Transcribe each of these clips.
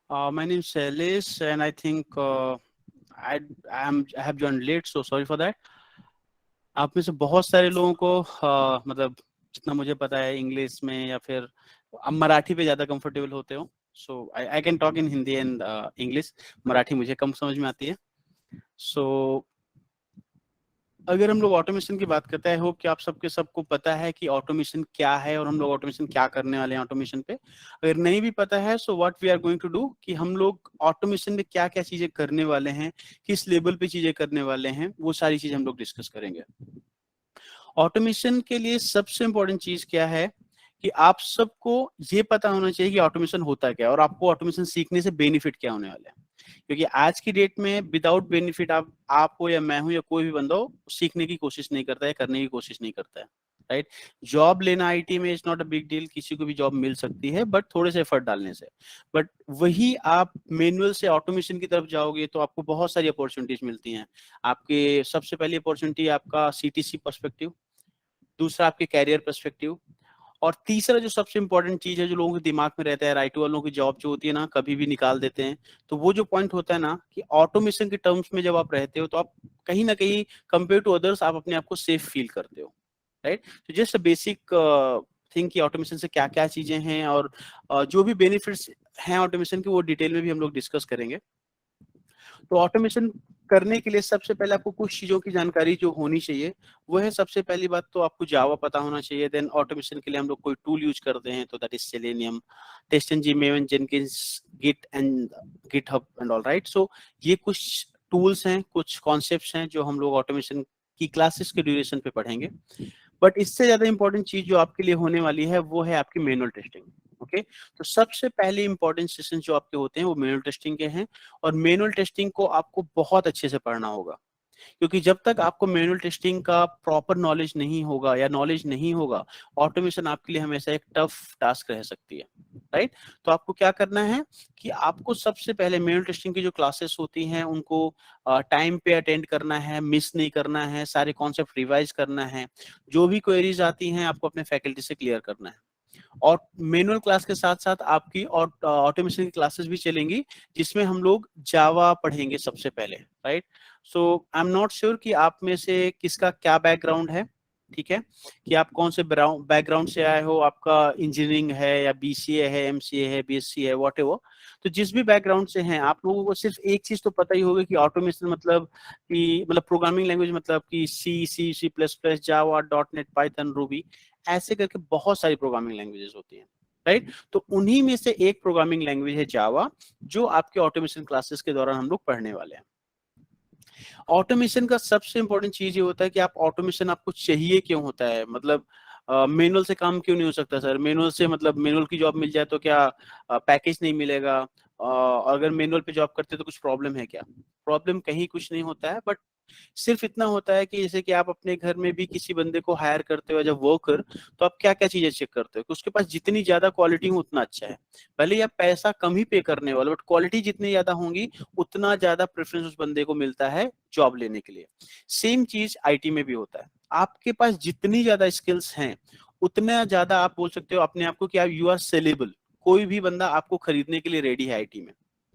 My name is Shailesh, and I think I have joined late, so sorry for that. आप में से बहुत सारे लोगों को मतलब जितना मुझे पता है इंग्लिश में या फिर आप मराठी पे ज़्यादा कंफर्टेबल होते हो, so I can talk in Hindi and English. Marathi मुझे कम समझ में आती है। सो अगर हम लोग ऑटोमेशन की बात करते हैं, होप कि आप सबको पता है कि ऑटोमेशन क्या है और हम लोग ऑटोमेशन क्या करने वाले हैं ऑटोमेशन पे। अगर नहीं भी पता है, so what we are going to do कि हम लोग ऑटोमेशन में क्या क्या चीजें करने वाले हैं, किस लेवल पे चीजें करने वाले हैं, वो सारी चीजें हम लोग डिस्कस करेंगे। ऑटोमेशन के लिए सबसे इंपॉर्टेंट चीज क्या है कि आप सबको ये पता होना चाहिए कि ऑटोमेशन होता क्या है और आपको ऑटोमेशन सीखने से बेनिफिट क्या होने वाले हैं। क्योंकि आज की डेट में विदाउट बेनिफिट आप हो या मैं हूं या कोई भी बंदा हो, सीखने की कोशिश नहीं करता है, करने की कोशिश नहीं करता है। राइट। जॉब लेना आईटी में is not a big deal, किसी को भी जॉब मिल सकती है बट थोड़े से एफर्ट डालने से। बट वही आप मैनुअल से ऑटोमेशन की तरफ जाओगे तो आपको बहुत सारी अपॉर्चुनिटीज मिलती हैं। आपके सबसे पहली अपॉर्चुनिटी आपका सीटीसी पर्सपेक्टिव, दूसरा आपके कैरियर पर्सपेक्टिव, और तीसरा जो सबसे इंपॉर्टेंट चीज है जो लोगों के दिमाग में रहता है, राइट वालों की जॉब जो होती है ना कभी भी निकाल देते हैं, तो वो जो पॉइंट होता है ना कि ऑटोमेशन के टर्म्स में जब आप रहते हो तो आप कहीं ना कहीं कंपेयर टू अदर्स आप अपने आप को सेफ फील करते हो। राइट। तो जस्ट बेसिक थिंग कि ऑटोमेशन से क्या क्या चीजें हैं और जो भी बेनिफिट्स हैं ऑटोमेशन के, वो डिटेल में भी हम लोग डिस्कस करेंगे। तो ऑटोमेशन करने के लिए सबसे पहले आपको कुछ चीजों की जानकारी जो होनी चाहिए वो है, सबसे पहली बात तो आपको जावा पता होना चाहिए। देन ऑटोमेशन के लिए हम लोग कोई टूल यूज करते हैं तो that is Selenium, TestNG, Maven, Jenkins, Git and GitHub and all right. So ये कुछ टूल्स हैं, कुछ कॉन्सेप्ट्स हैं जो हम लोग ऑटोमेशन की क्लासेस के ड्यूरेशन पे पढ़ेंगे। बट इससे ज्यादा इंपॉर्टेंट चीज जो आपके लिए होने वाली है वो है आपकी मैनुअल टेस्टिंग। ओके। तो सबसे पहले इंपॉर्टेंट सेशन जो आपके होते हैं वो मैनुअल टेस्टिंग के हैं, और मैनुअल टेस्टिंग को आपको बहुत अच्छे से पढ़ना होगा। क्योंकि जब तक आपको मैनुअल टेस्टिंग का प्रॉपर नॉलेज नहीं होगा या नॉलेज नहीं होगा, ऑटोमेशन आपके लिए हमेशा एक टफ टास्क रह सकती है। राइट। तो आपको क्या करना है कि आपको सबसे पहले मैनुअल टेस्टिंग की जो क्लासेस होती हैं उनको टाइम पे अटेंड करना है, मिस नहीं करना है, सारे कॉन्सेप्ट रिवाइज करना है, जो भी क्वेरीज आती हैं आपको अपने फैकल्टी से क्लियर करना है। और मैनुअल क्लास के साथ साथ आपकी और ऑटोमेशन की क्लासेस भी चलेंगी जिसमें हम लोग जावा पढ़ेंगे सबसे पहले। Right. So I am not sure कि आप में से किसका क्या बैकग्राउंड है। ठीक है। कि आप कौन से बैकग्राउंड से आए हो, आपका इंजीनियरिंग है या बीसीए है, एमसीए है, बीएससी है, व्हाटएवर। तो जिस भी बैकग्राउंड से हैं आप लोगों को सिर्फ एक चीज तो पता ही होगा कि ऑटोमेशन मतलब कि मतलब प्रोग्रामिंग लैंग्वेज मतलब कि सी प्लस प्लस, जावा, डॉट नेट, पाइथन, रूबी, ऐसे करके बहुत सारी प्रोग्रामिंग लैंग्वेजेस होती हैं। राइट। तो उन्हीं में से एक प्रोग्रामिंग लैंग्वेज है जावा, जो आपके ऑटोमेशन क्लासेस के दौरान हम लोग पढ़ने वाले हैं। ऑटोमेशन का सबसे इंपॉर्टेंट चीज ये होता है कि आप ऑटोमेशन आपको चाहिए क्यों होता है, मतलब मैनुअल से काम क्यों नहीं हो सकता सर, मैनुअल से मतलब मैनुअल की जॉब मिल जाए तो क्या पैकेज नहीं मिलेगा, अगर मैनुअल पे जॉब करते तो कुछ प्रॉब्लम है क्या? प्रॉब्लम कहीं कुछ नहीं होता है, बट सिर्फ इतना होता है कि जैसे कि आप अपने घर में भी किसी बंदे को हायर करते हो जब वर्कर, तो आप क्या क्या चीजें चेक करते हो कि उसके पास जितनी ज्यादा क्वालिटी हो उतना अच्छा है। भले ही आप पैसा कम ही पे करने वाले, बट क्वालिटी जितनी ज्यादा होंगी उतना ज्यादा प्रेफरेंस उस बंदे को मिलता है जॉब लेने के लिए। सेम चीज आईटी में भी होता है, आपके पास जितनी ज्यादा स्किल्स हैं उतना ज्यादा आप बोल सकते हो अपने आप को कि आप यू आर सेलेबल, कोई भी बंदा आपको खरीदने के लिए रेडी है आईटी में।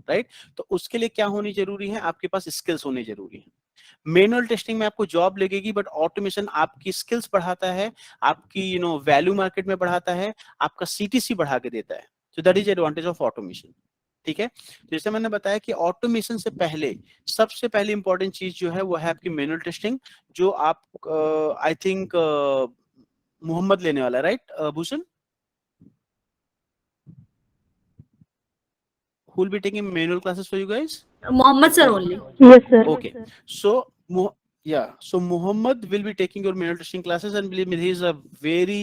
राइट। तो उसके लिए क्या होनी जरूरी है, आपके पास स्किल्स होनी जरूरी है। मैनुअल टेस्टिंग में आपको जॉब लगेगी, बट ऑटोमेशन आपकी स्किल्स बढ़ाता है, आपकी वैल्यू मार्केट में बढ़ाता है, आपका सीटीसी बढ़ा के देता है। So that is advantage of automation. ठीक है। तो जैसे मैंने बताया कि ऑटोमेशन से पहले सबसे पहली इंपॉर्टेंट चीज जो है वो है आपकी मैनुअल टेस्टिंग, जो आप आई थिंक मोहम्मद लेने वाला है, right Bhushan? who will be taking manual classes for you guys? Mohammed sir only. Yes, sir. Okay. So, yeah. So Muhammad will be taking your manual testing classes, and believe me, he is a very,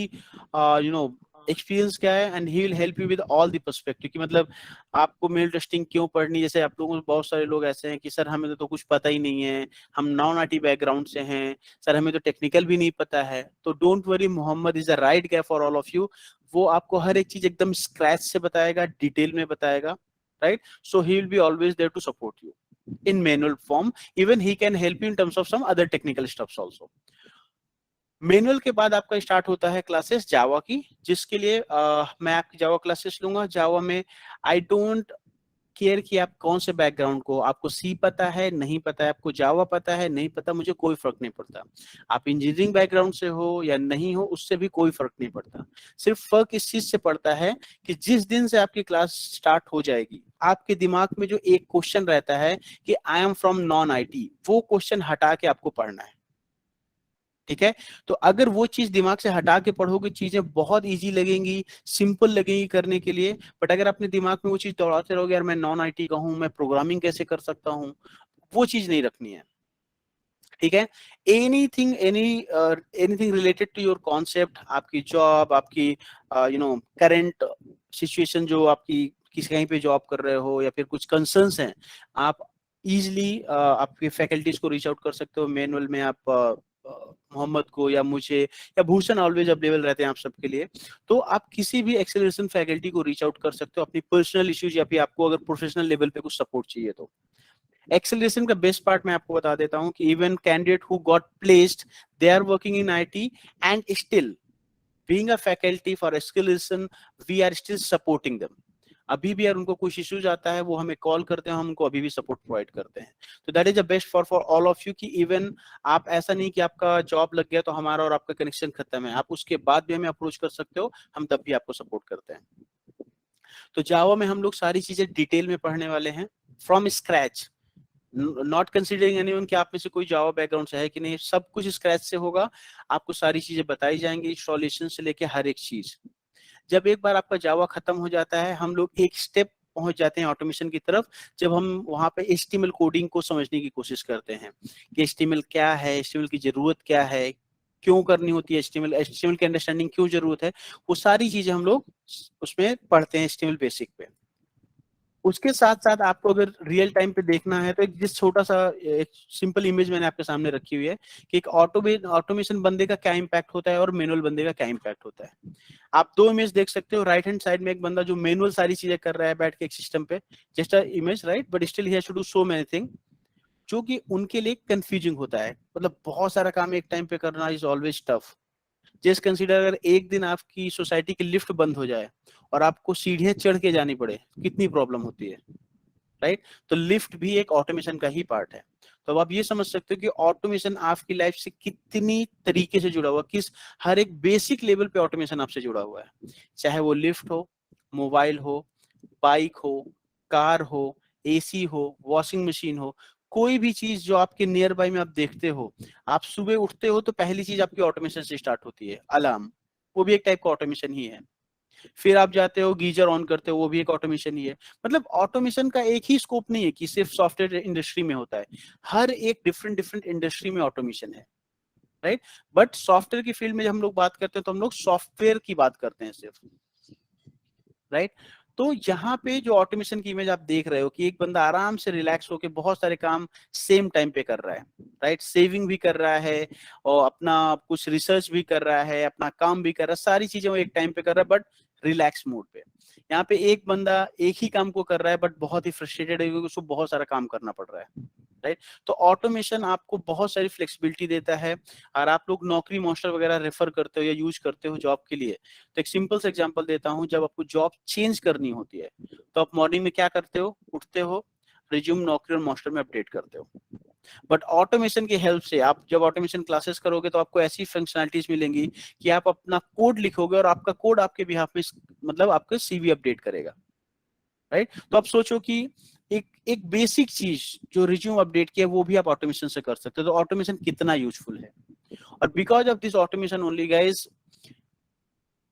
experienced guy, and he will help you with all the perspective कि मतलब आपको mail testing क्यों पढ़नी। जैसे आप लोगों में बहुत सारे लोग ऐसे हैं कि सर हमें तो कुछ पता ही नहीं है, हम नॉन आईटी बैकग्राउंड से हैं, सर हमें तो टेक्निकल भी नहीं पता है। तो don't worry, Mohammed is the right guy for all of you. वो आपको हर एक चीज एकदम स्क्रैच से बताएगा, डिटेल में बताएगा। Right. So he will be always there to support you in manual form. Even he can help you in terms of some other technical stuffs also. Manual के बाद आपका स्टार्ट होता है क्लासेस जावा की, जिसके लिए मैं आपकी जावा क्लासेस लूंगा। जावा में आई डोंट केयर कि आप कौन से बैकग्राउंड को, आपको सी पता है नहीं पता है, आपको जावा पता है नहीं पता, मुझे कोई फर्क नहीं पड़ता। आप इंजीनियरिंग बैकग्राउंड से हो या नहीं हो, उससे भी कोई फर्क नहीं पड़ता। सिर्फ फर्क इस चीज से पड़ता है कि जिस दिन से आपकी क्लास स्टार्ट हो जाएगी, आपके दिमाग में जो एक क्वेश्चन रहता है कि I am from non IT, वो क्वेश्चन हटा के आपको पढ़ना है। ठीक है, तो अगर वो चीज दिमाग से हटा के पढ़ोगे, चीजें बहुत इजी लगेंगी, सिंपल लगेंगी करने के लिए। बट अगर अपने दिमाग में वो चीज दौड़ाते रहोगे, यार मैं नॉन आईटी का हूं, मैं प्रोग्रामिंग कैसे कर सकता हूं, वो चीज नहीं रखनी है। ठीक है, anything related to your concept, आपकी जॉब, आपकी करंट सिचुएशन, जो आपकी किसी कहीं पे जॉब कर रहे हो या फिर कुछ कंसर्न्स हैं, आप इजिली आपके फैकल्टीज को रीच आउट कर सकते हो। मैनुअल में आप मोहम्मद को या मुझे या भूषण ऑलवेज अवेलेबल रहते हैं आप सबके लिए। तो आप किसी भी एक्सेलरेशन फैकल्टी को रीच आउट कर सकते हो अपनी पर्सनल इश्यूज, या फिर आपको अगर प्रोफेशनल लेवल पे कुछ सपोर्ट चाहिए तो। एक्सेलरेशन का बेस्ट पार्ट मैं आपको बता देता हूं कि even candidate who got placed, they are working in IT and still being a faculty for acceleration, we are still supporting them. अभी भी अगर उनको कुछ इश्यूज आता है, वो हमें कॉल करते हैं, हम उनको अभी भी सपोर्ट प्रोवाइड करते हैं। तो that is the best for all of you कि इवन आप ऐसा नहीं कि आपका जॉब लग गया तो हमारा और आपका कनेक्शन खत्म है, आप उसके बाद भी हमें अप्रोच कर सकते हो, हम तब भी आपको सपोर्ट करते हैं। तो जावा में हम लोग सारी चीजें डिटेल में पढ़ने वाले हैं from scratch, not considering anyone कि आप में से कोई जावा बैकग्राउंड से है कि नहीं, सब कुछ स्क्रैच से होगा। आपको सारी चीजें बताई जाएंगी, इंस्टॉलेशन से लेके हर एक चीज। जब एक बार आपका जावा खत्म हो जाता है, हम लोग एक स्टेप पहुंच जाते हैं ऑटोमेशन की तरफ, जब हम वहां पे एचटीएमएल कोडिंग को समझने की कोशिश करते हैं कि एचटीएमएल क्या है, एचटीएमएल की जरूरत क्या है, क्यों करनी होती है एचटीएमएल, एचटीएमएल की अंडरस्टैंडिंग क्यों जरूरत है, वो सारी चीजें हम लोग उसमें पढ़ते हैं एचटीएमएल बेसिक पे। उसके साथ साथ आपको अगर रियल टाइम पे देखना है तो एक जिस छोटा सा एक सिंपल इमेज मैंने आपके सामने रखी हुई है कि एक ऑटोमेशन बंदे का क्या इम्पैक्ट होता है और मैनुअल बंदे का क्या इम्पैक्ट होता है। आप दो इमेज देख सकते हो, राइट हैंड साइड में एक बंदा जो मैनुअल सारी चीजें कर रहा है बैठ के एक सिस्टम पे, just a image right, but still he has to do so many thing, जो कि उनके लिए कंफ्यूजिंग होता है। मतलब बहुत सारा काम एक टाइम पे करना is always tough. Just consider अगर एक दिन आपकी सोसाइटी की लिफ्ट बंद हो जाए और आपको सीढ़ियां चढ़ के जानी पड़े, कितनी प्रॉब्लम होती है, राइट। तो लिफ्ट भी एक ऑटोमेशन का ही पार्ट है। तो अब आप ये समझ सकते हो कि ऑटोमेशन आपकी लाइफ से कितनी तरीके से जुड़ा हुआ, किस हर एक बेसिक लेवल पे ऑटोमेशन आपसे जुड़ा हुआ है। चाहे वो लिफ्ट हो, मोबाइल हो, बाइक हो, कार हो, एसी हो, वॉशिंग मशीन हो, कोई भी चीज जो आपके नियर बाय में आप देखते हो, आप सुबह उठते हो तो पहली चीज आपकी ऑटोमेशन से स्टार्ट होती है, अलार्म, वो भी एक टाइप का ऑटोमेशन ही है। फिर आप जाते हो गीजर ऑन करते हो, वो भी एक ऑटोमेशन ही है। मतलब ऑटोमेशन का एक ही स्कोप नहीं है कि सिर्फ सॉफ्टवेयर इंडस्ट्री में होता है, हर एक डिफरेंट डिफरेंट इंडस्ट्री में ऑटोमेशन है, राइट। बट सॉफ्टवेयर की फील्ड में जब हम लोग बात करते हैं तो हम लोग सॉफ्टवेयर की बात करते हैं सिर्फ, राइट। तो यहाँ पे जो ऑटोमेशन की इमेज आप देख रहे हो कि एक बंदा आराम से रिलैक्स होकर बहुत सारे काम सेम टाइम पे कर रहा है, राइट, सेविंग भी कर रहा है और अपना कुछ रिसर्च भी कर रहा है, अपना काम भी कर रहा है, सारी चीजें वो एक टाइम पे कर रहा है बट रिलैक्स मोड पे। यहाँ पे एक बंदा एक ही काम को कर रहा है बट बहुत ही फ्रस्ट्रेटेड है क्योंकि उसको बहुत सारा काम करना पड़ रहा है, राइट। तो ऑटोमेशन आपको बहुत सारी फ्लेक्सिबिलिटी देता है। और आप लोग नौकरी मॉन्स्टर वगैरह रेफर करते हो या यूज करते हो जॉब के लिए, तो एक सिंपल सा एग्जांपल देता हूं, जब आपको जॉब चेंज करनी होती है तो आप मॉर्निंग में क्या करते हो, उठते हो, रिज्यूम नौकरी और मॉन्स्टर में अपडेट करते हो। बट ऑटोमेशन की हेल्प से आप जब ऑटोमेशन क्लासेस करोगे तो आपको ऐसी फंक्शनलिटीज मिलेंगी कि आप अपना कोड लिखोगे और आपका कोड आपके बिहाफ में मतलब आपका सीवी अपडेट करेगा, राइट। तो आप सोचो कि एक एक बेसिक चीज जो रिज्यूम अपडेट किया वो भी आप ऑटोमेशन से कर सकते हो, तो ऑटोमेशन कितना यूजफुल है। और because of this automation only guys,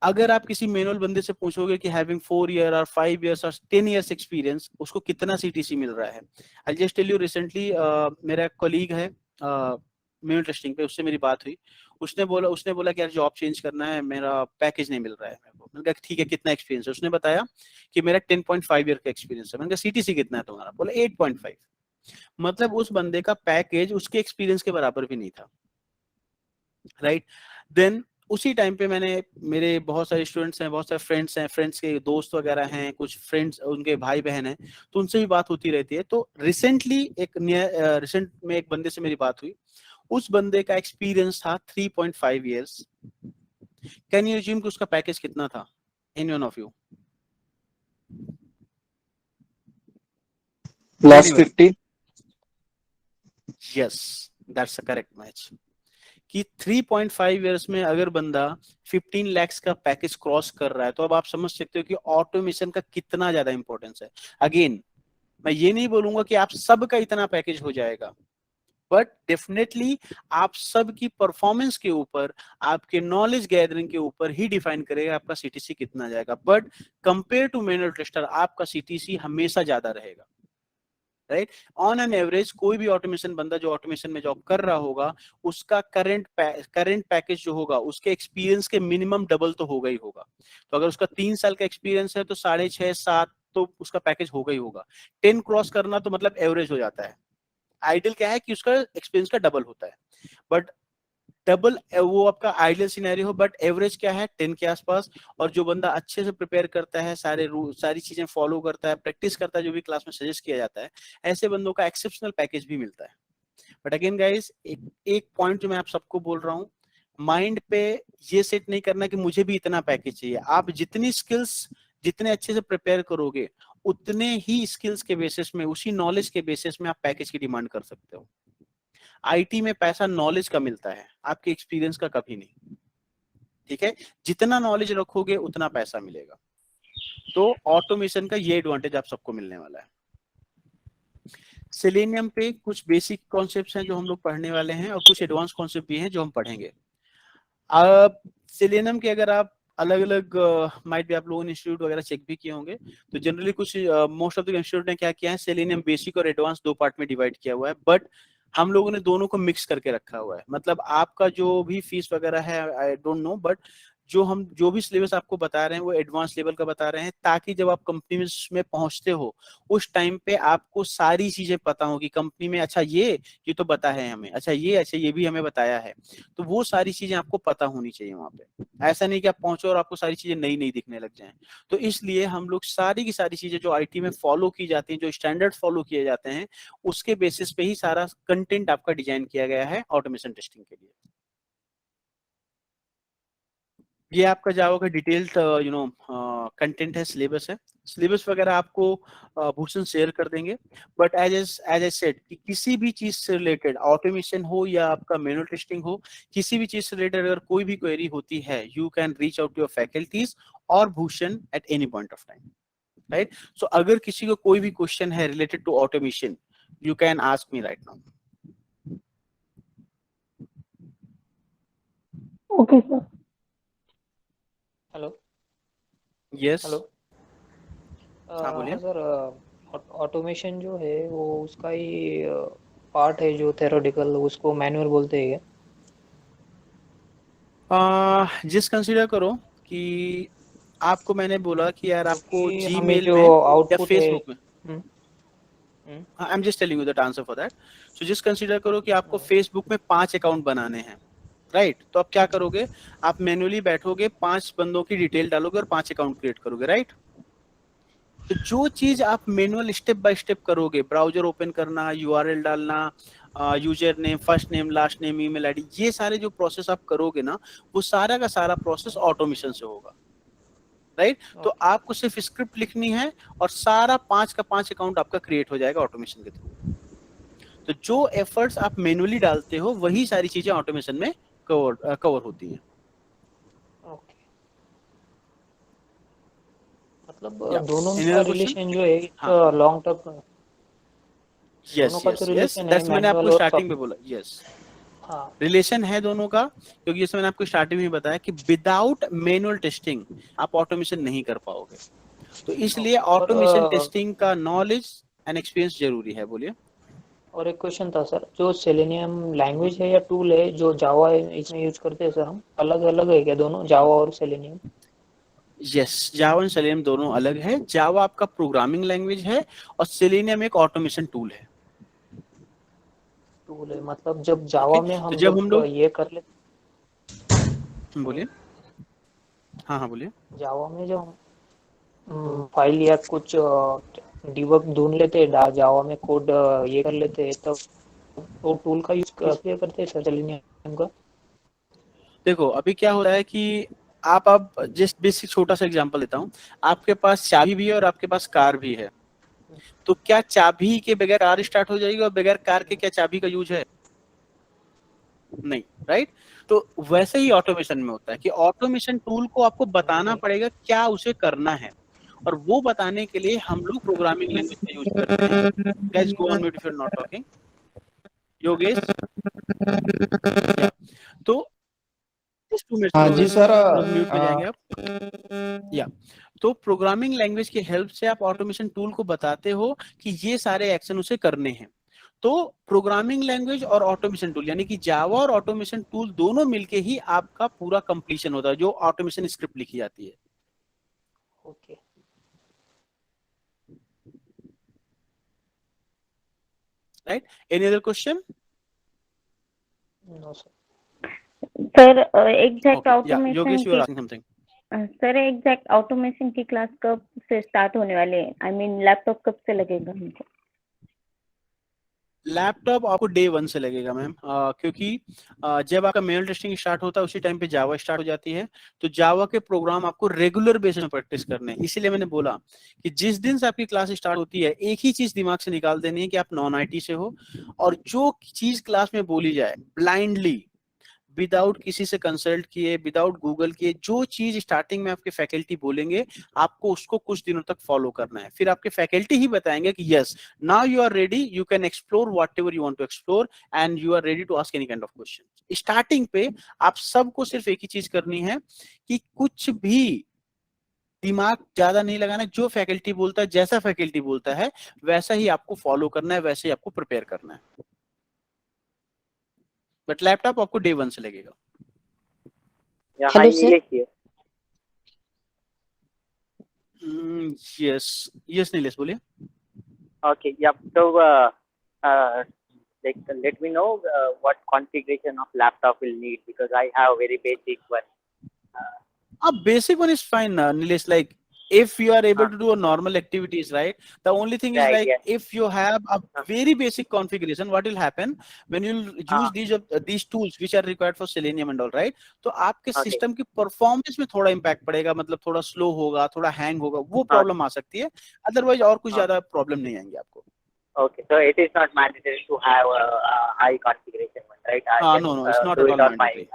अगर आप किसी मैनुअल बंदे से पूछोगे कि हैविंग 4 ईयर और 5 ईयर्स और 10 ईयर्स एक्सपीरियंस, उसको कितना सीटीसी मिल रहा है। I just tell you, recently मेरा कलीग है मेल टेस्टिंग पे, उससे मेरी बात हुई। उसने बोला कि यार जॉब चेंज करना है, मेरा पैकेज नहीं मिल रहा है मेरे को। मैंने कहा ठीक है, कितना एक्सपीरियंस है। उसने बताया कि मेरा 10.5 ईयर का एक्सपीरियंस है। मैंने कहा सीटीसी कितना है तुम्हारा, बोला 8.5। मतलब उस बंदे का पैकेज उसके एक्सपीरियंस के बराबर भी नहीं था, राइट। देन उसी टाइम पे मैंने, मेरे बहुत सारे स्टूडेंट्स हैं, बहुत सारे फ्रेंड्स हैं, फ्रेंड्स के दोस्त वगैरह हैं, कुछ फ्रेंड्स उनके भाई बहन हैं, तो उनसे भी बात होती रहती है। तो रिसेंटली रिसेंट में एक बंदे से मेरी बात हुई, उस बंदे का एक्सपीरियंस था 3.5 ईयर्स। कैन यू अज्यूम कि उसका पैकेज कितना था, any one of you? Plus 50. Yes, that's a correct match. कि 3.5 इयर्स में अगर बंदा 15 lakhs का पैकेज क्रॉस कर रहा है, तो अब आप समझ सकते हो कि ऑटोमेशन का कितना ज्यादा इंपॉर्टेंस है। अगेन, मैं ये नहीं बोलूंगा कि आप सबका इतना पैकेज हो जाएगा, बट डेफिनेटली आप सबकी परफॉर्मेंस के ऊपर, आपके नॉलेज गैदरिंग के ऊपर ही डिफाइन करेगा आपका सीटीसी कितना जाएगा। But compare to manual tester आपका सीटीसी हमेशा ज्यादा रहेगा, राइट। ऑन एन एवरेज कोई भी ऑटोमेशन बंदा जो ऑटोमेशन में जॉब कर रहा होगा, उसका करंट पैकेज जो होगा उसके एक्सपीरियंस के मिनिमम डबल तो होगा ही होगा। तो अगर उसका 3 साल का एक्सपीरियंस है तो 6.5 7 तो उसका पैकेज होगा ही होगा। 10 क्रॉस करना तो मतलब एवरेज हो जाता है। आइडियल क्या है कि उसका एक्सपीरियंस का डबल होता है, बट डबल वो आपका आइडियल सिनेरियो हो, बट एवरेज क्या है 10 के आसपास। और जो बंदा अच्छे से प्रिपेयर करता है, सारे रूल सारी चीजें फॉलो करता है, प्रैक्टिस करता है जो भी क्लास में सजेस्ट किया जाता है, ऐसे बंदों का एक्सेप्शनल पैकेज भी मिलता है। बट अगेन गाइस, एक पॉइंट जो मैं आप सबको बोल रहा हूँ, माइंड पे ये सेट नहीं करना कि मुझे भी इतना पैकेज चाहिए। आप जितनी स्किल्स जितने अच्छे से प्रिपेयर करोगे, उतने ही स्किल्स के बेसिस में, उसी नॉलेज के बेसिस में आप पैकेज की डिमांड कर सकते हो। आईटी में पैसा नॉलेज का मिलता है, आपके एक्सपीरियंस का कभी नहीं। ठीक है, जितना नॉलेज रखोगे उतना पैसा मिलेगा। तो ऑटोमेशन का ये एडवांटेज आप सबको मिलने वाला है। सेलेनियम पे कुछ बेसिक कॉन्सेप्ट्स हैं जो हम लोग पढ़ने वाले हैं, और कुछ एडवांस कॉन्सेप्ट भी हैं जो हम पढ़ेंगे। अब सेलेनियम के अगर आप अलग अलग माइट भी आप लोगों ने इंस्टीट्यूट वगैरह चेक भी किए होंगे, तो जनरली कुछ मोस्ट ऑफ द इंस्टीट्यूट ने क्या किया है, सेलेनियम बेसिक और एडवांस दो पार्ट में डिवाइड किया हुआ है। बट हम लोगों ने दोनों को मिक्स करके रखा हुआ है। मतलब आपका जो भी फीस वगैरह है, आई डोंट नो, बट जो भी सिलेबस आपको बता रहे हैं वो एडवांस लेवल का बता रहे हैं, ताकि जब आप कंपनी में पहुंचते हो उस टाइम पे आपको सारी चीजें पता हो कि कंपनी में अच्छा ये तो बता है हमें, अच्छा ये भी हमें बताया है। तो वो सारी चीजें आपको पता होनी चाहिए वहां पे। ऐसा नहीं कि आप पहुंचो और आपको सारी चीजें नई नई दिखने लग जाएं। तो इसलिए हम लोग सारी की सारी चीजें जो आईटी में फॉलो की जाती हैं, जो स्टैंडर्ड फॉलो किए जाते हैं, उसके बेसिस पे ही सारा कंटेंट आपका डिजाइन किया गया है ऑटोमेशन टेस्टिंग के लिए। ये आपका जावा का डिटेल्ड कंटेंट है, सिलेबस है। सिलेबस वगैरह आपको भूषण शेयर कर देंगे। बट एज ए सेड कि किसी भी चीज से रिलेटेड, ऑटोमेशन हो या आपका मैनुअल टेस्टिंग हो, किसी भी चीज से रिलेटेड अगर कोई भी क्वेरी होती है, you can reach out to your faculties और Bhushan at any point of time, right. So अगर किसी को कोई भी क्वेश्चन है related to automation, you can ask me right now. Okay sir. Hello. Yes, hello. हाँ बोलिए। हाँ सर, ऑटोमेशन जो है वो उसका ही पार्ट है जो थेरोटिकल, उसको मैनुअल बोलते हैं क्या? जिस कंसीडर करो कि आपको मैंने बोला कि यार आपको क्योंकि हमें जीमेल जो में या आउटपुट है। फेसबुक में, hmm. Hmm. I am just telling you that answer for that. So जिस कंसीडर करो कि आपको फेसबुक में 5 अकाउंट बनाने हैं, राइट। तो आप क्या करोगे, आप मैन्युअली बैठोगे, 5 बंदों की डिटेल डालोगे और 5 अकाउंट क्रिएट करोगे, राइट। तो जो चीज आप मैनुअल स्टेप बाय स्टेप करोगे, ब्राउजर ओपन करना, यूआरएल डालना, user name, first name, last name, email ID, ये सारे जो प्रोसेस आप करोगे ना, वो सारा का सारा प्रोसेस ऑटोमेशन से होगा, राइट। तो ओके। आपको सिर्फ स्क्रिप्ट लिखनी है और सारा 5 का 5 अकाउंट आपका क्रिएट हो जाएगा ऑटोमेशन के थ्रू। तो जो एफर्ट्स आप मैनुअली डालते हो वही सारी चीजें ऑटोमेशन में कवर होती हैं। ओके। मतलब या दोनों एनी का अदर क्वेश्चन? रिलेशन जो है हाँ, लॉन्ग टर्म, दोनों यस का तो यस यस, रिलेशन है दैट्स मैंने मैनुअल आपको और स्टार्टिंग में सॉफ्ट। बोला, यस। हाँ। रिलेशन है दोनों का, क्योंकि जैसे मैंने आपको स्टार्टिंग में बताया कि विदाउट मैनुअल टेस्टिंग आप ऑटोमेशन नहीं कर पाओगे। तो इसलिए ओके। ऑटोमेशन टेस्टिंग का नॉलेज एंड एक्सपीरियंस जरूरी है। बोलिए। और एक क्वेश्चन था सर, जो सेलेनियम लैंग्वेज है या टूल है जो जावा इसमें यूज करते हैं सर, हम अलग अलग है क्या दोनों, जावा और selenium? Yes, Java and selenium दोनों अलग है। जावा आपका प्रोग्रामिंग लैंग्वेज है और सेलेनियम एक ऑटोमेशन टूल है। टूल है मतलब जब ओके, जावा में तो हम जब हम जब लोग, ये कर लेते। हेलो। बोलिए। हाँ हाँ बोलिए। जावा में जब हम फाइल या कुछ डिबग ढूंढ लेते हैं जावा में कोड ये कर लेते हैं, तब वो टूल का यूज करते हैं सर सेलेनियम का? देखो अभी क्या हो रहा है कि आप जस्ट बेसिक छोटा सा एग्जांपल देता हूँ। आपके पास चाबी भी है और आपके पास कार भी है, तो क्या चाबी के बगैर कार स्टार्ट हो जाएगी, और बगैर कार के क्या चाबी का यूज है? नहीं, राइट। तो वैसे ही ऑटोमेशन में होता है कि ऑटोमेशन टूल को आपको बताना पड़ेगा क्या उसे करना है, और वो बताने के लिए हम लोग प्रोग्रामिंग लैंग्वेज का यूज करते हैं। Guys go on mute if you are not talking. Yogesh, तो हाँ जी सर। म्यूट पे जाएंगे आप। या तो प्रोग्रामिंग लैंग्वेज की हेल्प से आप ऑटोमेशन टूल को बताते हो कि ये सारे एक्शन उसे करने हैं। तो प्रोग्रामिंग लैंग्वेज और ऑटोमेशन टूल यानी कि जावा और ऑटोमेशन टूल दोनों मिलके ही आपका पूरा कंप्लीशन होता है, जो ऑटोमेशन स्क्रिप्ट लिखी जाती है। Okay. Right, any other question? No sir. Sir exact Yogesh automation you are की asking something. Sir exact automation की क्लास कब से स्टार्ट होने वाले हैं? आई मीन लैपटॉप कब से लगेगा हमको? लैपटॉप आपको डे 1 से लगेगा मैम, क्योंकि जब आपका मैनुअल टेस्टिंग स्टार्ट होता है उसी टाइम पे जावा स्टार्ट हो जाती है। तो जावा के प्रोग्राम आपको रेगुलर बेसिस में प्रैक्टिस करने हैं। इसीलिए मैंने बोला कि जिस दिन से आपकी क्लास स्टार्ट होती है एक ही चीज दिमाग से निकाल देनी है कि आप नॉन आईटी से हो, और जो चीज क्लास में बोली जाए ब्लाइंडली, विदाउट किसी से कंसल्ट किए, विदाउट गूगल किए, जो चीज स्टार्टिंग में आपके फैकल्टी बोलेंगे आपको उसको कुछ दिनों तक फॉलो करना है। फिर आपके फैकल्टी ही बताएंगे कि yes now you are ready, you can explore whatever you want to explore and you are ready to ask any kind of question. Starting पे आप सबको सिर्फ एक ही चीज करनी है कि कुछ भी दिमाग ज्यादा नहीं लगाना है। जो फैकल्टी बोलता है, जैसा फैकल्टी बोलता है वैसा ही आपको फॉलो करना है, वैसे ही आपको प्रिपेयर करना है। बट लैपटॉप आपको डे 1 से लगेगा। Hello sir. Yes yes Nilesh बोलिए। Okay, yeah. So, let me know what configuration of laptop will need, because I have a very basic one. Basic one is fine, Nilesh. Like if you are able to do a normal activities, right? The only thing is Right, like yeah. if you have a very basic configuration, what will happen when you use these tools which are required for Selenium and all, right? तो आपके Okay. System की performance में थोड़ा impact पड़ेगा, मतलब थोड़ा slow होगा, थोड़ा हैंग होगा, वो प्रॉब्लम आ सकती है। अदरवाइज और कुछ ज्यादा प्रॉब्लम नहीं आएंगे आपको। Okay, so it is not mandatory to have a high configuration one, right? I No, can it's not do at it all on my. mandatory.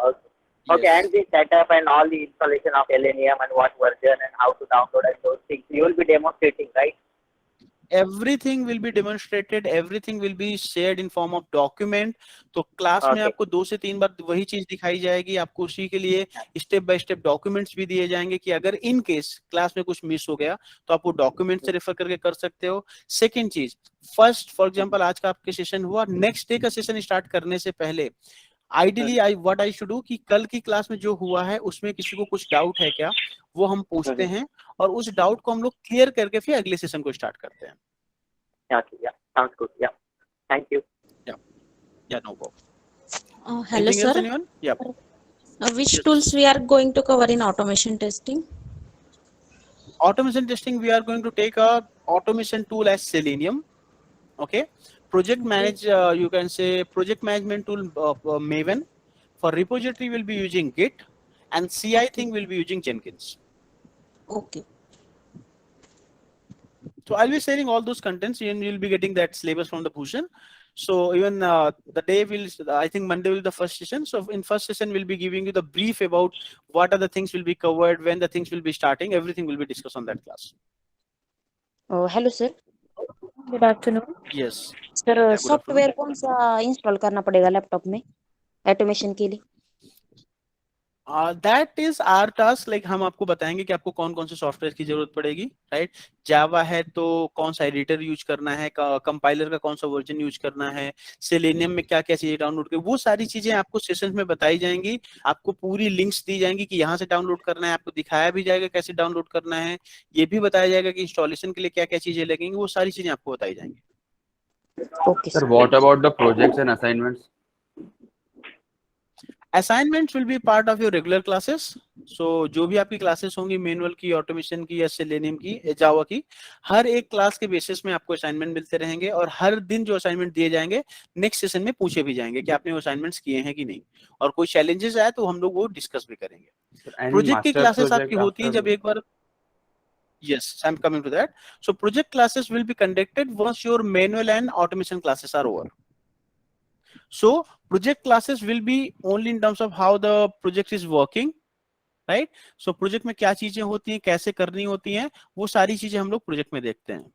Okay. Okay, Yes. and the setup and all the installation of Selenium and what version and how to download and those things you will be demonstrating, right? Everything will be demonstrated, everything will be shared in form of document। तो class में Okay. आपको 2 से 3 बार वही चीज दिखाई जाएगी, आपको उसी के लिए स्टेप बाय स्टेप डॉक्यूमेंट्स भी दिए जाएंगे कि अगर इन केस क्लास में कुछ मिस हो गया तो आप वो डॉक्यूमेंट से रेफर करके कर सकते हो। सेकेंड चीज, फर्स्ट फॉर एग्जांपल आज का आपके सेशन हुआ, नेक्स्ट डे का सेशन स्टार्ट करने से पहले ideally what I should do कि कल की क्लास में जो हुआ है उसमें किसी को कुछ डाउट है क्या, वो हम पूछते हैं और उस डाउट को हम लोग क्लियर करके फिर अगले सेशन को स्टार्ट करते हैं। Okay, yeah, sounds good. Yeah, thank you. Yeah, no problem. Hello, Anything else, sir. anyone? Yeah. Which Yes. tools we are going to cover in automation testing? Automation testing, we are going to take a automation tool as Selenium. Okay. Project manage, you can say project management tool Maven. For repository, we'll be using Git, and CI thing will be using Jenkins. Okay. So I'll be sharing all those contents and you'll be getting that syllabus from the Bhushan. So even the day will, I think Monday will be the first session. So in first session, we'll be giving you the brief about what are the things will be covered, when the things will be starting, everything will be discussed on that class. Hello sir. Good afternoon. Yes. Sir Yeah, good software afternoon. कौन सा install करना पड़ेगा laptop में automation के लिए? That is our task. Like हम आपको बताएंगे कि आपको कौन कौन से सॉफ्टवेयर की जरूरत पड़ेगी, राइट? जावा है तो कौन सा एडिटर यूज करना है, कंपाइलर का कौन सा वर्जन यूज करना है, सेलेनियम में क्या क्या चीजें डाउनलोड कर, वो सारी चीजें आपको सेशंस में बताई जाएंगी। आपको पूरी लिंक्स दी जाएंगी कि यहाँ से डाउनलोड करना है, आपको दिखाया भी जाएगा कैसे डाउनलोड करना है, ये भी बताया जाएगा कि इंस्टॉलेशन के लिए क्या क्या चीजें लगेंगी, वो सारी चीजें आपको बताई जाएंगी। Okay sir, what about the projects and assignments? Assignments will be part of your regular classes. So जो भी आपकी क्लासेस होंगी मैनुअल की, ऑटोमेशन की या सेलेनियम की, जावा की, हर एक क्लास के बेसिस में आपको असाइनमेंट मिलते रहेंगे और हर दिन जो असाइनमेंट दिए जाएंगे नेक्स्ट सेशन में पूछे भी जाएंगे कि आपने वो असाइनमेंट्स किए हैं कि नहीं, और कोई चैलेंजेस आए तो हम लोग वो डिस्कस भी करेंगे। प्रोजेक्ट की क्लासेस आपकी होती हैं जब एक बार Yes, I'm coming to that. So project classes will be conducted once your manual and automation classes are over. So project classes will be only in terms of how the project is working, right? So project में क्या चीजें होती हैं, कैसे करनी होती हैं, वो सारी चीजें हम लोग project में देखते हैं.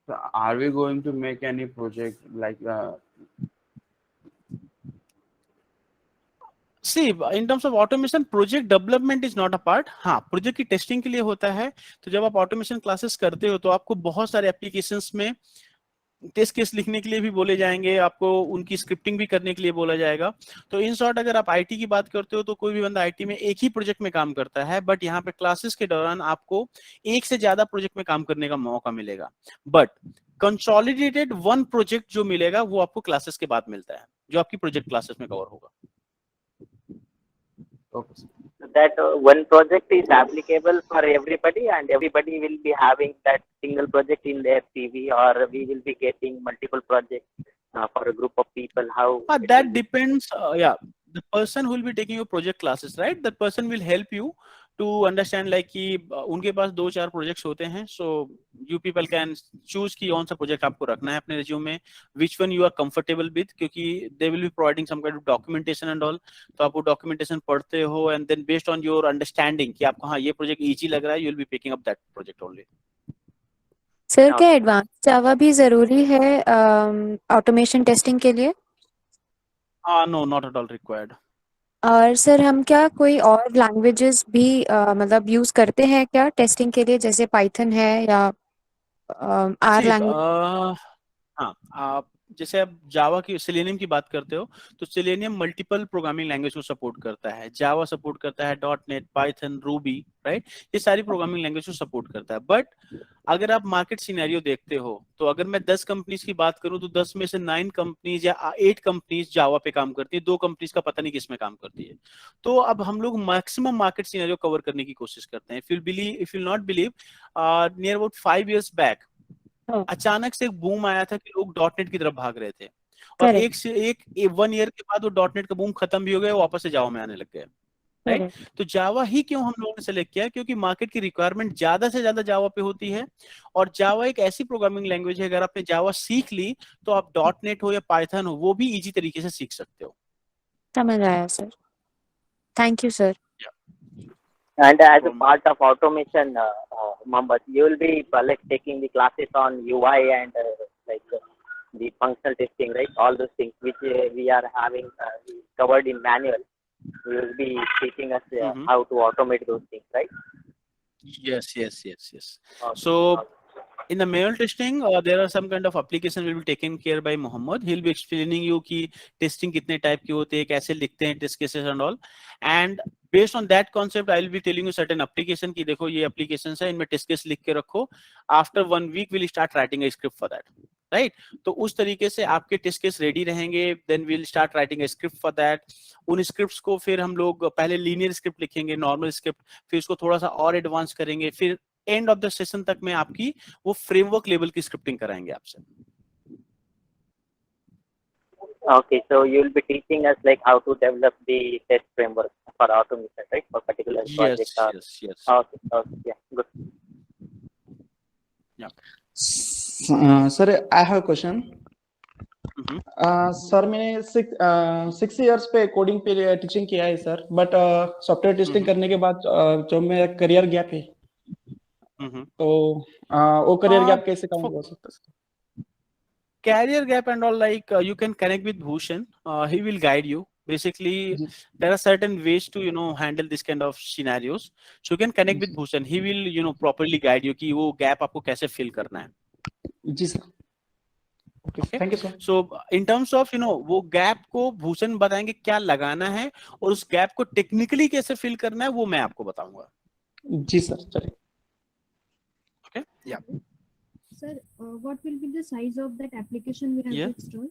So are we going to make any project like See, in terms of automation, project development is not a part. हाँ, project की testing के लिए होता है. तो जब आप automation classes करते हो तो आपको बहुत सारे applications में टेस्ट केस लिखने के लिए भी बोले जाएंगे, आपको उनकी स्क्रिप्टिंग भी करने के लिए बोला जाएगा. तो इन शॉर्ट अगर आप आईटी की बात करते हो तो कोई भी बंदा आईटी में एक ही प्रोजेक्ट में काम करता है, बट यहाँ पे क्लासेस के दौरान आपको एक से ज्यादा प्रोजेक्ट में काम करने का मौका मिलेगा. बट कंसोलिडेटेड वन प्रोजेक्ट जो मिलेगा वो आपको क्लासेस के बाद मिलता है, जो आपकी प्रोजेक्ट क्लासेस में कवर होगा. okay. That one project is applicable for everybody, and everybody will be having that single project in their CV, or we will be getting multiple projects for a group of people. How? That depends. Yeah, the person who will be taking your project classes, right? That person will help you to understand like कि उनके पास 2-4 projects होते हैं. So you people can choose कि कौन सा project आपको रखना है अपने resume में, which one you are comfortable with, क्योंकि they will be providing some kind of documentation and all. तो आप वो documentation पढ़ते हो and then based on your understanding कि आपको हाँ ये project easy लग रहा है, you will be picking up that project only. Sir क्या एडवांस जावा भी जरूरी है ऑटोमेशन टेस्टिंग के लिए? No, not at all required. और सर हम क्या कोई और लैंग्वेजेस भी मतलब यूज करते हैं क्या टेस्टिंग के लिए, जैसे पाइथन है या आर लैंग्वेज? हाँ, आप जैसे आप जावा की सेलेनियम की बात करते हो तो सेलेनियम मल्टीपल प्रोग्रामिंग लैंग्वेज को सपोर्ट करता है. जावा सपोर्ट करता है, .NET, पाइथन, रूबी, राइट? ये सारी प्रोग्रामिंग लैंग्वेज को सपोर्ट करता है. बट अगर आप मार्केट सिनेरियो देखते हो तो अगर मैं 10 कंपनीज की बात करूं तो 10 में से 9 कंपनीज या 8 कंपनीज जावा पे काम करती है, 2 कंपनीज का पता नहीं किस में काम करती है. तो अब हम लोग मैक्सिमम मार्केट सिनेरियो कवर करने की कोशिश करते हैं. If you not believe, near about 5 years back अचानक से एक बूम आया था कि लोग .NET की तरफ भाग रहे थे, और एक से एक 1 year के बाद वो .NET का बूम खत्म भी हो गया, वापस से जावा में आने लग गए, राइट? तो जावा ही क्यों हम लोगों ने सेलेक्ट किया? क्योंकि मार्केट की रिक्वायरमेंट ज्यादा से ज्यादा जावा पे होती है, और जावा एक ऐसी प्रोग्रामिंग लैंग्वेज है अगर आपने जावा सीख ली तो आप .NET हो या पाइथन हो वो भी इजी तरीके से सीख सकते हो. समझ आया sir, thank you sir. And as a part of automation, Mohammed, you will be like taking the classes on UI and the functional testing, right? All those things which we are having covered in manual. You will be teaching us how to automate those things, right? Yes. So in the manual testing, there are some kind of application will be taken care by Mohammed. He'll be explaining you कि testing कितने type के होते हैं, कैसे लिखते हैं test cases and all. And based on that concept, I will be telling you certain application कि देखो ये applications है, इनमें test case लिख के रखो. After 1 week, we'll start writing a script for that, right? तो उस तरीके से आपके test case ready रहेंगे. Then we'll start writing a script for that. उन scripts को फिर हम लोग पहले linear script लिखेंगे, normal script, फिर उसको थोड़ा सा और advance करेंगे, फिर एंड ऑफ द सेशन तक में आपकी वो फ्रेमवर्क लेवल की स्क्रिप्टिंग कराएंगे आपसे. Okay, so you will be teaching us like how to develop the test framework for automation, right? For particular project. Yes. Okay, yeah, good. Yeah. Sir, I have a question. Sir मैंने 6 years पे coding पे teaching किया है sir, but software testing करने के बाद जो मेरा करियर गैप है, तो वो करियर गैप कैसे कम हो सकता है? Career gap and all, like you can connect with Bhushan. He will guide you. Basically, there are certain ways to handle this kind of scenarios. So you can connect with Bhushan. He will properly guide you कि वो gap आपको कैसे fill करना है. जी sir. Okay, thank you sir. So in terms of वो gap को भूषण बताएंगे क्या लगाना है, और उस gap को technically कैसे fill करना है वो मैं आपको बताऊंगा. जी सर, चलिए. Okay, yeah. Sir, what will be the size of that application we have to install?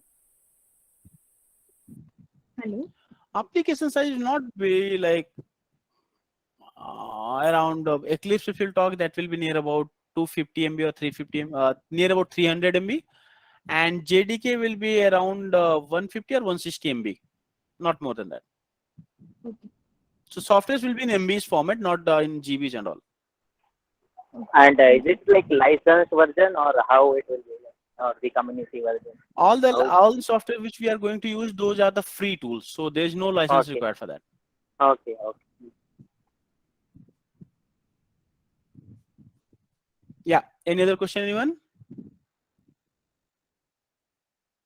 Hello? Application size will not be like around Eclipse. If you'll talk, that will be near about 250 MB or 350 MB, near about 300 MB, and JDK will be around 150 or 160 MB, not more than that. Okay. So softwares will be in MBs format, not in GBs and all. And is it like licensed version or how it will be, or the community version? All the How- all the software which we are going to use, those are the free tools, so there is no license Okay. required for that. Okay. Yeah, any other question, anyone?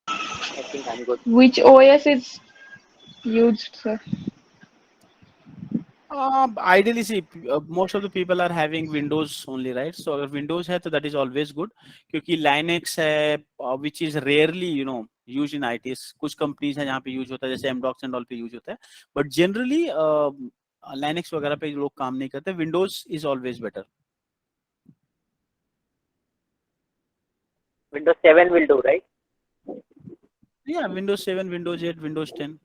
I think I'm good. Which OS is used, sir? Ideally, see, most of the people are having Windows only, right? So अगर Windows है तो that is always good, क्योंकि Linux है, which is rarely used in ITs. कुछ companies हैं जहाँ पे use होता है, जैसे Amdocs and all पे use होता है, but generally Linux वगैरह पे लोग काम नहीं करते. Windows is always better. Windows 7 will do, right? Yeah, Windows 7, Windows 8, Windows 10.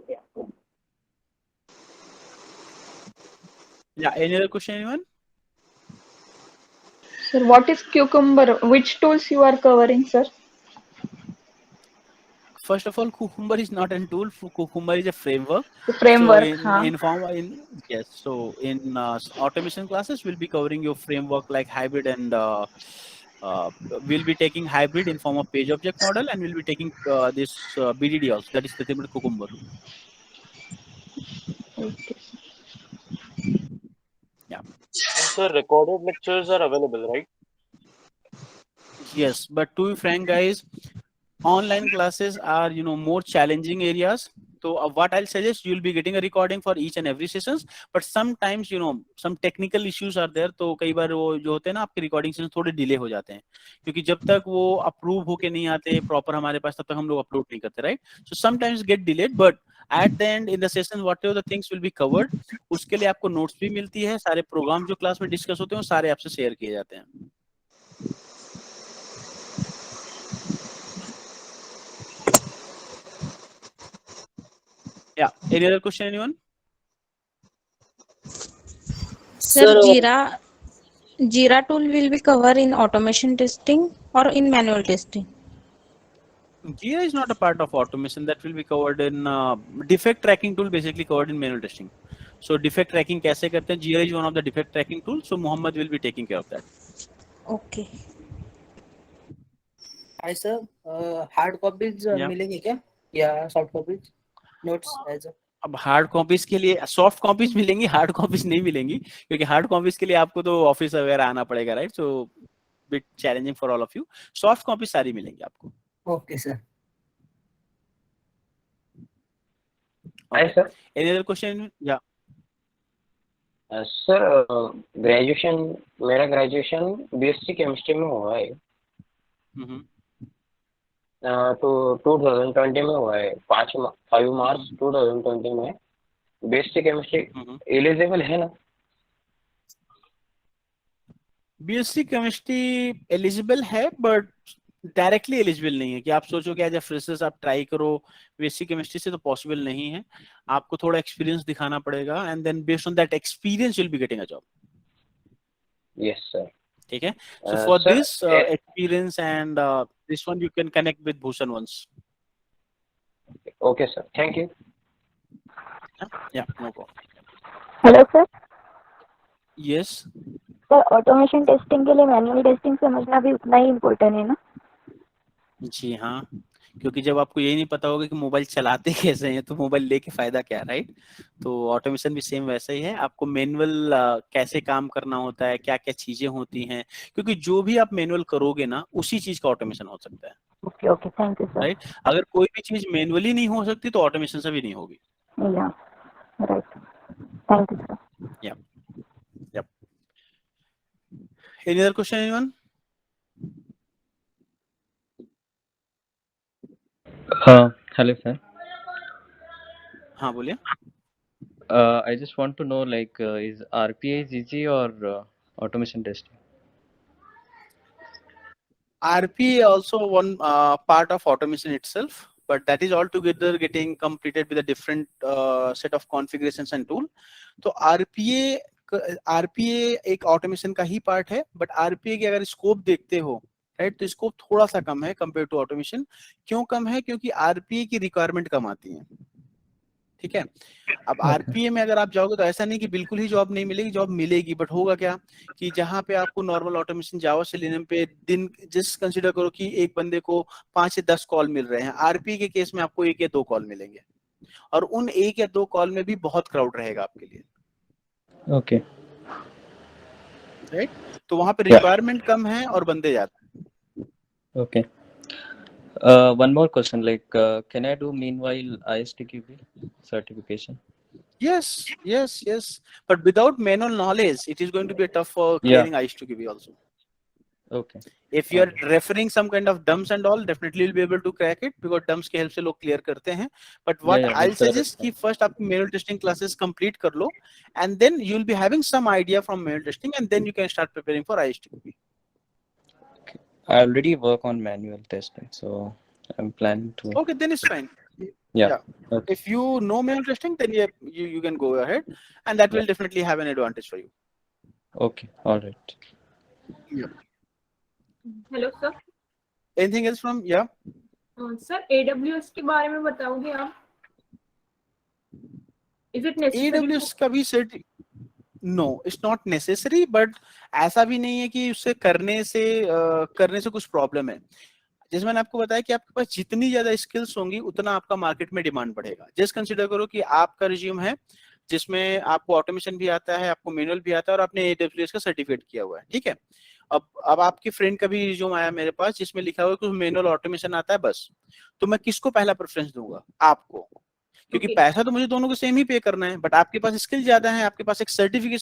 Yeah. Yeah, any other question, anyone? Sir, what is Cucumber? Which tools you are covering, sir? First of all, Cucumber is not a tool. Cucumber is a framework. The framework. So yes. So in automation classes, we'll be covering your framework like hybrid, and we'll be taking hybrid in form of page object model, and we'll be taking this BDD also. That is the Cucumber. Okay. Yeah. Sir, recorded lectures are available, right? Yes, but to be frank, guys, online classes are more challenging areas. So what I'll suggest, you'll be getting a recording for each and every sessions, but sometimes some technical issues are there. तो कई बार वो जो होते हैं ना, आपके recording session थोड़े delay हो जाते हैं, क्योंकि जब तक वो अप्रूव होके नहीं आते प्रॉपर हमारे पास, तब तक हम लोग अपलोड नहीं करते, right? So sometimes get delayed, but at the and in the session whatever the things will be covered, उसके लिए आपको नोट्स भी मिलती है, सारे प्रोग्राम जो क्लास में डिस्कस होते हैं वो सारे आपसे शेयर किए जाते हैं. Yeah. Any other question, anyone? Sir, Jira tool will be covered in automation testing or in manual testing? Jira is not a part of automation. That will be covered in defect tracking tool, basically covered in manual testing. So defect tracking कैसे करते हैं? Jira is one of the defect tracking tools. So Muhammad will be taking care of that. Okay. Hi sir, hard copies मिलेंगे क्या या soft copies notes as? अब hard copies के लिए soft copies मिलेंगी, हार्ड कॉपीज नहीं मिलेंगी, क्योंकि हार्ड कॉपीज के लिए आपको तो ऑफिस वगैरह आना पड़ेगा, right? So bit challenging for all of you. Soft copies सारी मिलेंगी आपको. Okay sir. Hi sir. Any other question? या सर, मेरा ग्रेजुएशन बीएससी केमिस्ट्री में हुआ है. तो 2020 में हुआ है, 5 मार्च 2020 में. बीएससी केमिस्ट्री एलिजिबल है ना? बीएससी केमिस्ट्री एलिजिबल है, बट डायरेक्टली एलिजिबल नहीं है कि आप सोचो कि एज ए फ्रेशर्स आप ट्राई करो. बीएससी केमिस्ट्री से तो पॉसिबल नहीं है. आपको थोड़ा एक्सपीरियंस दिखाना पड़ेगा, and then based on that experience you will be getting a job. Yes sir. ठीक है. So for this experience and this one you can connect with Bhushan once. Okay sir. Thank you. Yeah, no problem. Hello sir. Yes. Sir, automation testing के लिए manual testing समझना भी उतना ही important है ना? जी हाँ, क्योंकि जब आपको यही नहीं पता होगा कि मोबाइल चलाते कैसे हैं, तो मोबाइल लेके फायदा क्या, राइट? तो ऑटोमेशन भी सेम वैसा ही है. आपको मैनुअल कैसे काम करना होता है, क्या क्या चीजें होती हैं, क्योंकि जो भी आप मैनुअल करोगे ना, उसी चीज का ऑटोमेशन हो सकता है. Okay okay, thank you sir. Right. अगर कोई भी चीज मैनुअली नहीं हो सकती तो ऑटोमेशन से भी नहीं होगी. या राइट, थैंक यू सर. या any other question, anyone? Hello sir. हाँ बोलिए. I just want to know is RPA is easy or automation testing? RPA also one part of automation itself, but that is altogether getting completed with a different set of configurations and tool. तो RPA एक automation का ही part है, but RPA की अगर scope देखते हो, right, तो scope थोड़ा सा कम है कंपेयर टू ऑटोमेशन. क्यों कम है? क्योंकि RPA की रिक्वायरमेंट कम आती है. ठीक है। अब आरपीए में अगर आप जाओगे तो ऐसा नहीं कि बिल्कुल ही जॉब नहीं मिलेगी, जॉब मिलेगी, बट होगा क्या कि जहां पे आपको नॉर्मल ऑटोमेशन जावा सेलेनियम पे दिन जस्ट कंसीडर करो कि एक बंदे को 5 से 10 कॉल मिल रहे हैं, आरपीए के केस में आपको 1 या 2 कॉल मिलेंगे, और उन 1 या 2 कॉल में भी बहुत क्राउड रहेगा आपके लिए। Okay. राइट, तो वहां पे रिक्वायरमेंट कम है और बंदे ज्यादा हैं। Okay. One more question, like, can I do meanwhile ISTQB certification? Yes. But without manual knowledge, it is going to be tough for clearing ISTQB also. Okay. If you are referring some kind of dumps and all, definitely you'll be able to crack it because dumps के help से लोग clear करते हैं. But what I'll suggest कि first आप manual testing classes complete कर लो, and then you'll be having some idea from manual testing, and then you can start preparing for ISTQB. I already work on manual testing, so I'm planning to. Okay, then it's fine. Yeah. Okay. If you know manual testing, then you can go ahead, and that will definitely have an advantage for you. Okay. All right. Yeah. Hello sir. Anything else from sir AWS के बारे में बताओगे आप? Is it necessary? AWS का भी No, it's not necessary, but ऐसा भी नहीं है कि उससे करने से कुछ प्रॉब्लम है। जैसे मैंने आपको बताया कि आपके पास जितनी ज्यादा स्किल्स होंगी उतना आपका मार्केट में डिमांड बढ़ेगा। जस्ट कंसीडर करो कि आपका रिज्यूम है जिसमें आपको ऑटोमेशन भी आता है, आपको मैनुअल भी आता है, और आपने AWS का सर्टिफिकेट किया हुआ है, ठीक है। अब आपके फ्रेंड का भी रिज्यूम आया मेरे पास जिसमें लिखा हुआ है कि मैनुअल ऑटोमेशन आता है बस, तो मैं किसको पहला प्रेफरेंस दूंगा? आपको, क्योंकि पैसा तो मुझे दोनों को सेम ही पे करना है, बट आपके पास स्किल ज्यादा है, आपके पास एक सर्टिफिकेट